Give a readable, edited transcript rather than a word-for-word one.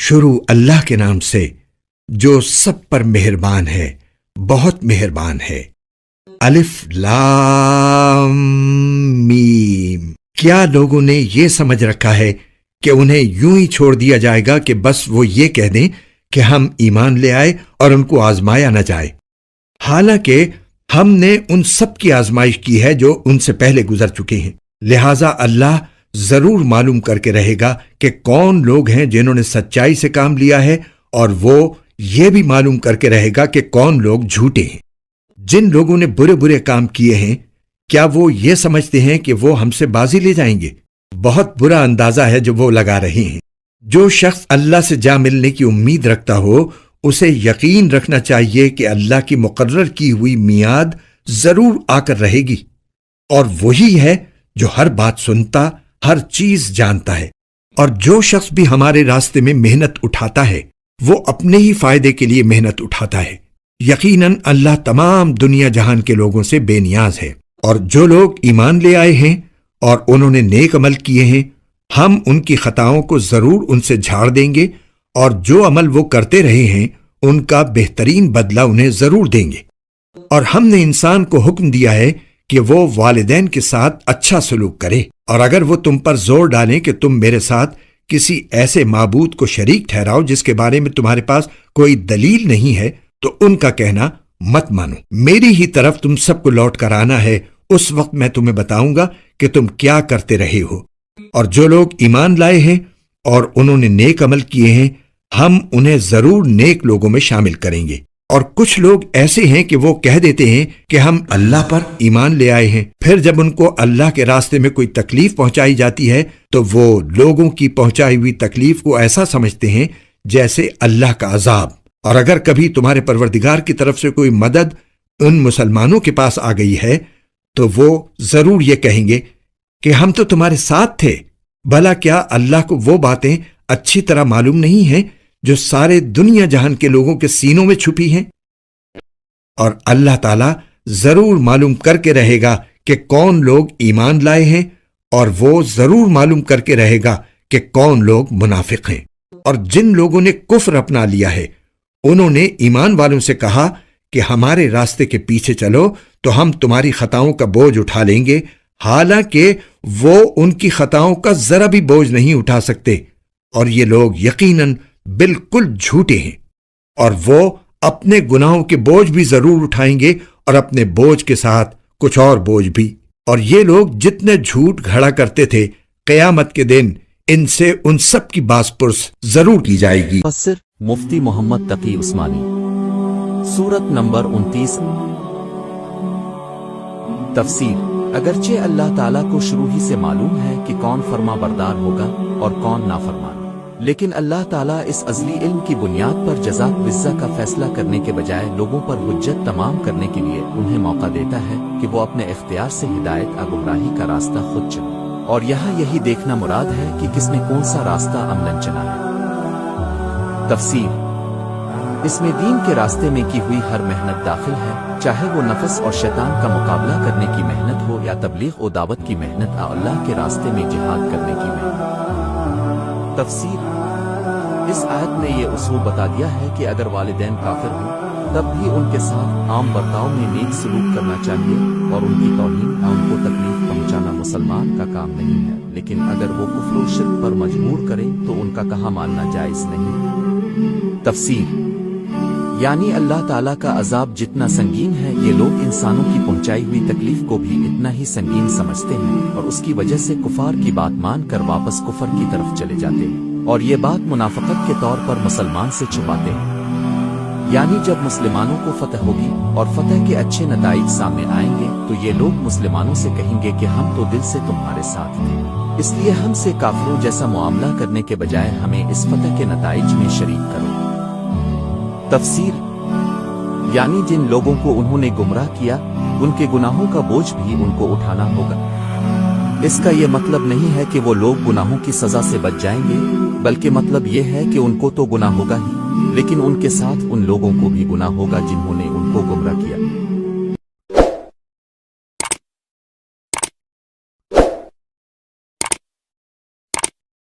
شروع اللہ کے نام سے جو سب پر مہربان ہے، بہت مہربان ہے۔ الف لام میم۔ کیا لوگوں نے یہ سمجھ رکھا ہے کہ انہیں یوں ہی چھوڑ دیا جائے گا کہ بس وہ یہ کہہ دیں کہ ہم ایمان لے آئے اور ان کو آزمایا نہ جائے؟ حالانکہ ہم نے ان سب کی آزمائش کی ہے جو ان سے پہلے گزر چکے ہیں، لہٰذا اللہ ضرور معلوم کر کے رہے گا کہ کون لوگ ہیں جنہوں نے سچائی سے کام لیا ہے، اور وہ یہ بھی معلوم کر کے رہے گا کہ کون لوگ جھوٹے ہیں۔ جن لوگوں نے برے برے کام کیے ہیں، کیا وہ یہ سمجھتے ہیں کہ وہ ہم سے بازی لے جائیں گے؟ بہت برا اندازہ ہے جو وہ لگا رہے ہیں۔ جو شخص اللہ سے جا ملنے کی امید رکھتا ہو، اسے یقین رکھنا چاہیے کہ اللہ کی مقرر کی ہوئی میعاد ضرور آ کر رہے گی، اور وہی ہے جو ہر بات سنتا، ہر چیز جانتا ہے۔ اور جو شخص بھی ہمارے راستے میں محنت اٹھاتا ہے، وہ اپنے ہی فائدے کے لیے محنت اٹھاتا ہے۔ یقیناً اللہ تمام دنیا جہان کے لوگوں سے بے نیاز ہے۔ اور جو لوگ ایمان لے آئے ہیں اور انہوں نے نیک عمل کیے ہیں، ہم ان کی خطاؤں کو ضرور ان سے جھاڑ دیں گے، اور جو عمل وہ کرتے رہے ہیں ان کا بہترین بدلہ انہیں ضرور دیں گے۔ اور ہم نے انسان کو حکم دیا ہے کہ وہ والدین کے ساتھ اچھا سلوک کرے، اور اگر وہ تم پر زور ڈالیں کہ تم میرے ساتھ کسی ایسے معبود کو شریک ٹھہراؤ جس کے بارے میں تمہارے پاس کوئی دلیل نہیں ہے، تو ان کا کہنا مت مانو۔ میری ہی طرف تم سب کو لوٹ کر آنا ہے، اس وقت میں تمہیں بتاؤں گا کہ تم کیا کرتے رہے ہو۔ اور جو لوگ ایمان لائے ہیں اور انہوں نے نیک عمل کیے ہیں، ہم انہیں ضرور نیک لوگوں میں شامل کریں گے۔ اور کچھ لوگ ایسے ہیں کہ وہ کہہ دیتے ہیں کہ ہم اللہ پر ایمان لے آئے ہیں، پھر جب ان کو اللہ کے راستے میں کوئی تکلیف پہنچائی جاتی ہے تو وہ لوگوں کی پہنچائی ہوئی تکلیف کو ایسا سمجھتے ہیں جیسے اللہ کا عذاب۔ اور اگر کبھی تمہارے پروردگار کی طرف سے کوئی مدد ان مسلمانوں کے پاس آ گئی ہے تو وہ ضرور یہ کہیں گے کہ ہم تو تمہارے ساتھ تھے۔ بھلا کیا اللہ کو وہ باتیں اچھی طرح معلوم نہیں ہیں جو سارے دنیا جہان کے لوگوں کے سینوں میں چھپی ہیں؟ اور اللہ تعالیٰ ضرور معلوم کر کے رہے گا کہ کون لوگ ایمان لائے ہیں، اور وہ ضرور معلوم کر کے رہے گا کہ کون لوگ منافق ہیں۔ اور جن لوگوں نے کفر اپنا لیا ہے، انہوں نے ایمان والوں سے کہا کہ ہمارے راستے کے پیچھے چلو تو ہم تمہاری خطاؤں کا بوجھ اٹھا لیں گے، حالانکہ وہ ان کی خطاؤں کا ذرا بھی بوجھ نہیں اٹھا سکتے، اور یہ لوگ یقیناً بالکل جھوٹے ہیں۔ اور وہ اپنے گناہوں کے بوجھ بھی ضرور اٹھائیں گے، اور اپنے بوجھ کے ساتھ کچھ اور بوجھ بھی۔ اور یہ لوگ جتنے جھوٹ گھڑا کرتے تھے، قیامت کے دن ان سے ان سب کی باز پرس ضرور کی جائے گی۔ مفسر مفتی محمد تقی عثمانی۔ سورت نمبر 29۔ تفسیر۔ اگرچہ اللہ تعالیٰ کو شروع ہی سے معلوم ہے کہ کون فرما بردار ہوگا اور کون نافرمان، لیکن اللہ تعالیٰ اس ازلی علم کی بنیاد پر جزا وزا کا فیصلہ کرنے کے بجائے لوگوں پر حجت تمام کرنے کے لیے انہیں موقع دیتا ہے کہ وہ اپنے اختیار سے ہدایت اور گمراہی کا راستہ خود چنیں، اور یہاں یہی دیکھنا مراد ہے کہ کس نے کون سا راستہ عملاً چنا ہے۔ تفسیر۔ اس میں دین کے راستے میں کی ہوئی ہر محنت داخل ہے، چاہے وہ نفس اور شیطان کا مقابلہ کرنے کی محنت ہو یا تبلیغ و دعوت کی محنت اور اللہ کے راستے میں جہاد کرنے کی محنت۔ تفسیر۔ اس آیت نے یہ اصول بتا دیا ہے کہ اگر والدین کافر ہوں تب بھی ان کے ساتھ عام برتاؤ میں نیک سلوک کرنا چاہیے، اور ان کی توہین یا ان کو تکلیف پہنچانا مسلمان کا کام نہیں ہے، لیکن اگر وہ کفر و شرک پر مجبور کریں تو ان کا کہا ماننا جائز نہیں۔ تفسیر۔ یعنی اللہ تعالیٰ کا عذاب جتنا سنگین ہے، یہ لوگ انسانوں کی پہنچائی ہوئی تکلیف کو بھی اتنا ہی سنگین سمجھتے ہیں، اور اس کی وجہ سے کفار کی بات مان کر واپس کفر کی طرف چلے جاتے ہیں، اور یہ بات منافقت کے طور پر مسلمان سے چھپاتے ہیں۔ یعنی جب مسلمانوں کو فتح ہوگی اور فتح کے اچھے نتائج سامنے آئیں گے تو یہ لوگ مسلمانوں سے کہیں گے کہ ہم تو دل سے تمہارے ساتھ تھے، اس لیے ہم سے کافروں جیسا معاملہ کرنے کے بجائے ہمیں اس فتح کے نتائج میں شریک کرو۔ تفسیر۔ یعنی جن لوگوں کو انہوں نے گمراہ کیا، ان کے گناہوں کا بوجھ بھی ان کو اٹھانا ہوگا۔ اس کا یہ مطلب نہیں ہے کہ وہ لوگ گناہوں کی سزا سے بچ جائیں گے، بلکہ مطلب یہ ہے کہ ان کو تو گناہ ہوگا ہی، لیکن ان کے ساتھ ان لوگوں کو بھی گناہ ہوگا جنہوں نے ان کو گمراہ کیا۔